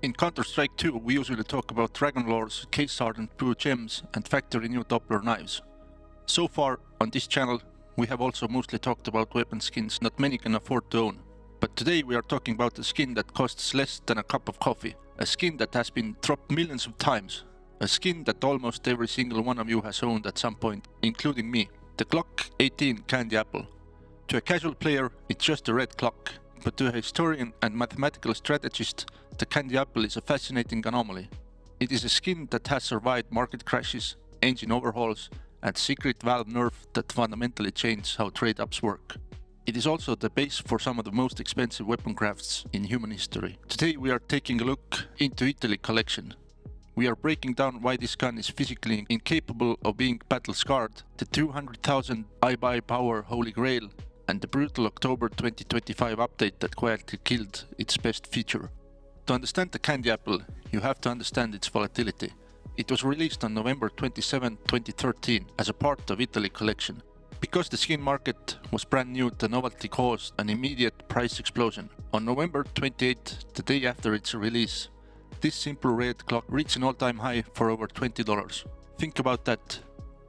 In Counter-Strike 2, we usually talk about Dragon Lores, Case Hardened Blue Gems, and factory new Doppler knives. So far, on this channel, we have also mostly talked about weapon skins not many can afford to own. But today we are talking about a skin that costs less than a cup of coffee, a skin that has been dropped millions of times, a skin that almost every single one of you has owned at some point, including me, the Glock-18 Candy Apple. To a casual player, it's just a red Glock, but to a historian and mathematical strategist, the Candy Apple is a fascinating anomaly. It is a skin that has survived market crashes, engine overhauls, and secret Valve nerf that fundamentally changed how trade-ups work. It is also the base for some of the most expensive weapon crafts in human history. Today we are taking a look into Italy collection. We are breaking down why this gun is physically incapable of being battle-scarred, the 200,000 iBuy power holy grail, and the brutal October 2025 update that quietly killed its best feature. To understand the Candy Apple, you have to understand its volatility. It was released on November 27, 2013 as a part of Italy collection. Because the skin market was brand new, the novelty caused an immediate price explosion. On November 28, the day after its release, this simple red Glock reached an all-time high for over $20. Think about that.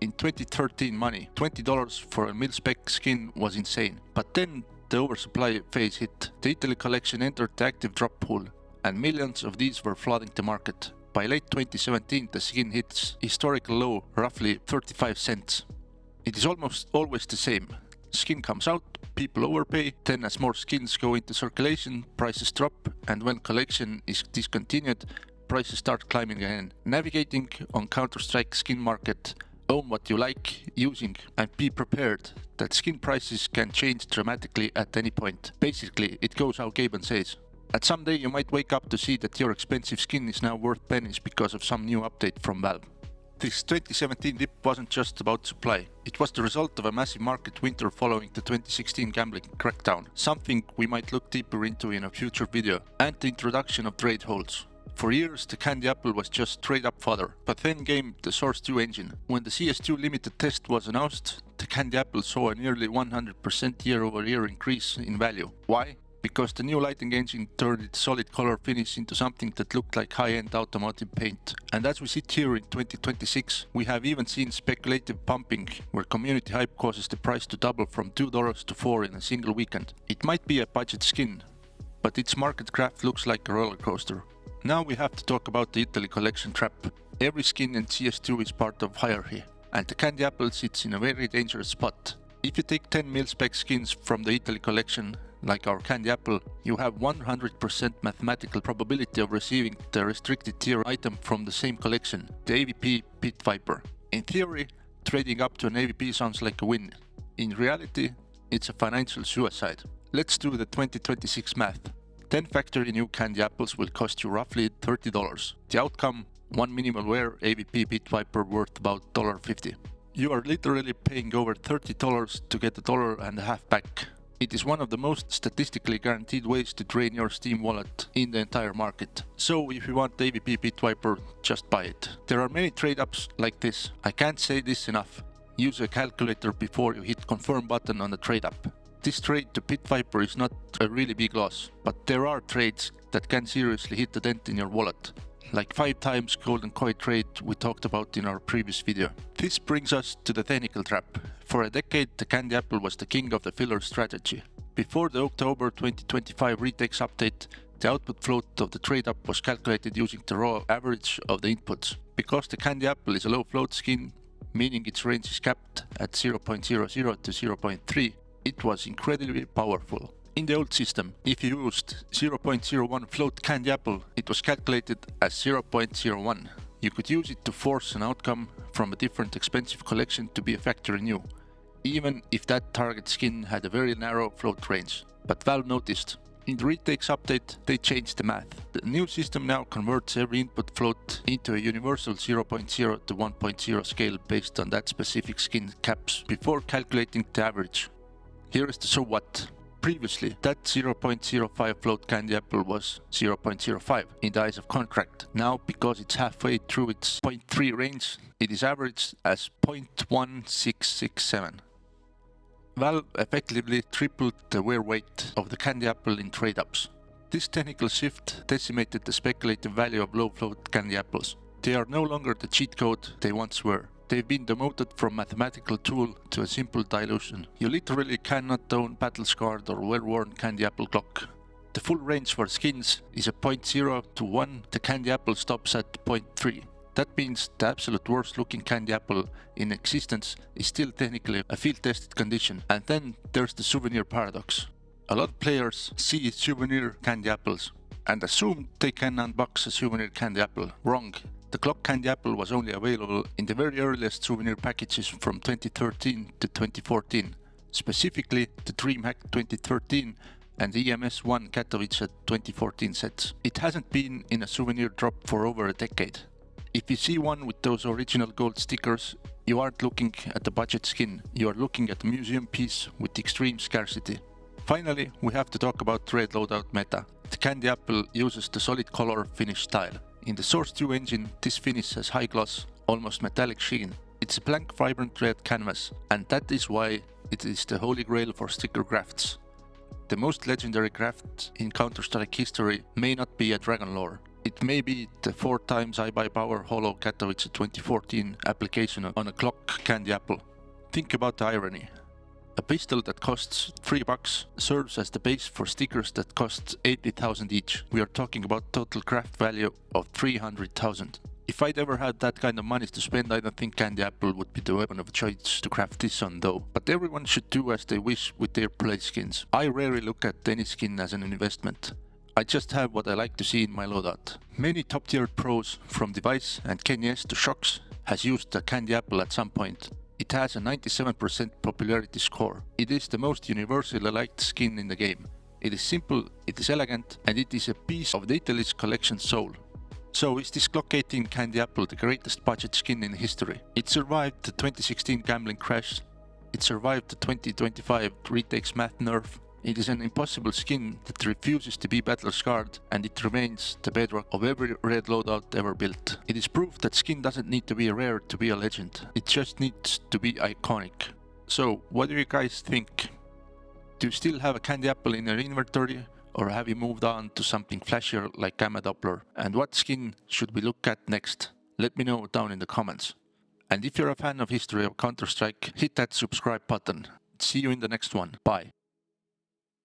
In 2013 money, $20 for a mil-spec skin was insane. But then the oversupply phase hit. The Italy collection entered the active drop pool, and millions of these were flooding the market. By late 2017, the skin hits historical low, roughly 35 cents. It is almost always the same. Skin comes out, people overpay, then as more skins go into circulation, prices drop, and when collection is discontinued, prices start climbing again. Navigating on Counter-Strike skin market, own what you like using, and be prepared that skin prices can change dramatically at any point. Basically, it goes how Gaben says. And someday you might wake up to see that your expensive skin is now worth pennies because of some new update from Valve. This 2017 dip wasn't just about supply. It was the result of a massive market winter following the 2016 gambling crackdown, something we might look deeper into in a future video, and the introduction of trade holds. For years, the Candy Apple was just trade-up fodder, but then came the Source 2 engine. When the CS2 limited test was announced, the Candy Apple saw a nearly 100% year-over-year increase in value. Why? Because the new lighting engine turned its solid color finish into something that looked like high-end automotive paint. And as we sit here in 2026, we have even seen speculative pumping, where community hype causes the price to double from $2 to $4 in a single weekend. It might be a budget skin, but its market graph looks like a roller coaster. Now we have to talk about the Italy collection trap. Every skin in CS2 is part of hierarchy, and the Candy Apple sits in a very dangerous spot. If you take 10 mil-spec skins from the Italy collection, like our Candy Apple, you have 100% mathematical probability of receiving the restricted tier item from the same collection, the AVP Pit Viper. In theory, trading up to an AVP sounds like a win. In reality, it's a financial suicide. Let's do the 2026 math. 10 factory new Candy Apples will cost you roughly $30. The outcome, one minimal wear AVP Pit Viper worth about $1.50. You are literally paying over $30 to get $1.50 back. It is one of the most statistically guaranteed ways to drain your Steam wallet in the entire market. So if you want the AVP Pit Viper, just buy it. There are many trade-ups like this. I can't say this enough. Use a calculator before you hit confirm button on the trade-up. This trade to Pit Viper is not a really big loss, but there are trades that can seriously hit a dent in your wallet. Like 5 times golden coin trade we talked about in our previous video. This brings us to the technical trap. For a decade, the Candy Apple was the king of the filler strategy. Before the October 2025 Retakes update, the output float of the trade-up was calculated using the raw average of the inputs. Because the Candy Apple is a low float skin, meaning its range is capped at 0.00 to 0.3, it was incredibly powerful. In the old system, if you used 0.01 float Candy Apple, it was calculated as 0.01. You could use it to force an outcome from a different expensive collection to be a factory new, even if that target skin had a very narrow float range. But Valve noticed. In the Retakes update, they changed the math. The new system now converts every input float into a universal 0.0 to 1.0 scale based on that specific skin caps before calculating the average. Here is the so what. Previously, that 0.05 float Candy Apple was 0.05 in the eyes of contract. Now, because it's halfway through its 0.3 range, it is averaged as 0.1667. Valve effectively tripled the wear weight of the Candy Apple in trade-ups. This technical shift decimated the speculative value of low-float candy apples. They are no longer the cheat code they once were. They've been demoted from mathematical tool to a simple dilution. You literally cannot own battle-scarred or well-worn candy apple Glock. The full range for skins is a 0.0 to 1, the candy apple stops at 0.3. That means the absolute worst looking candy apple in existence is still technically a field-tested condition. And then there's the Souvenir Paradox. A lot of players see souvenir candy apples and assume they can unbox a souvenir candy apple. Wrong. The Glock candy apple was only available in the very earliest souvenir packages from 2013 to 2014, specifically the DreamHack 2013 and the EMS1 Katowice 2014 sets. It hasn't been in a souvenir drop for over a decade. If you see one with those original gold stickers, you aren't looking at a budget skin, you are looking at a museum piece with extreme scarcity. Finally, we have to talk about red loadout meta. The candy apple uses the solid color finish style. In the Source 2 engine, this finish has high gloss, almost metallic sheen. It's a blank vibrant red canvas, and that is why it is the holy grail for sticker crafts. The most legendary craft in Counter-Strike history may not be a Dragon Lore. It may be the 4x iBuyPower Holo Katowice 2014 application on a Glock candy apple. Think about the irony. A pistol that costs $3 serves as the base for stickers that cost 80,000 each. We are talking about total craft value of 300,000. If I'd ever had that kind of money to spend, I don't think candy apple would be the weapon of choice to craft this on though. But everyone should do as they wish with their play skins. I rarely look at any skin as an investment. I just have what I like to see in my loadout. Many top tier pros from Defies and KNS to Shocks has used the candy apple at some point. It has a 97% popularity score. It is the most universally liked skin in the game. It is simple, it is elegant, and it is a piece of the Italy's collection soul. So is this Glock-18 candy apple the greatest budget skin in history? It survived the 2016 gambling crash. It survived the 2025 Retakes math nerf. It is an impossible skin that refuses to be battle-scarred, and it remains the bedrock of every red loadout ever built. It is proof that skin doesn't need to be rare to be a legend. It just needs to be iconic. So, what do you guys think? Do you still have a candy apple in your inventory, or have you moved on to something flashier like Gamma Doppler? And what skin should we look at next? Let me know down in the comments. And if you're a fan of history of Counter-Strike, hit that subscribe button. See you in the next one. Bye.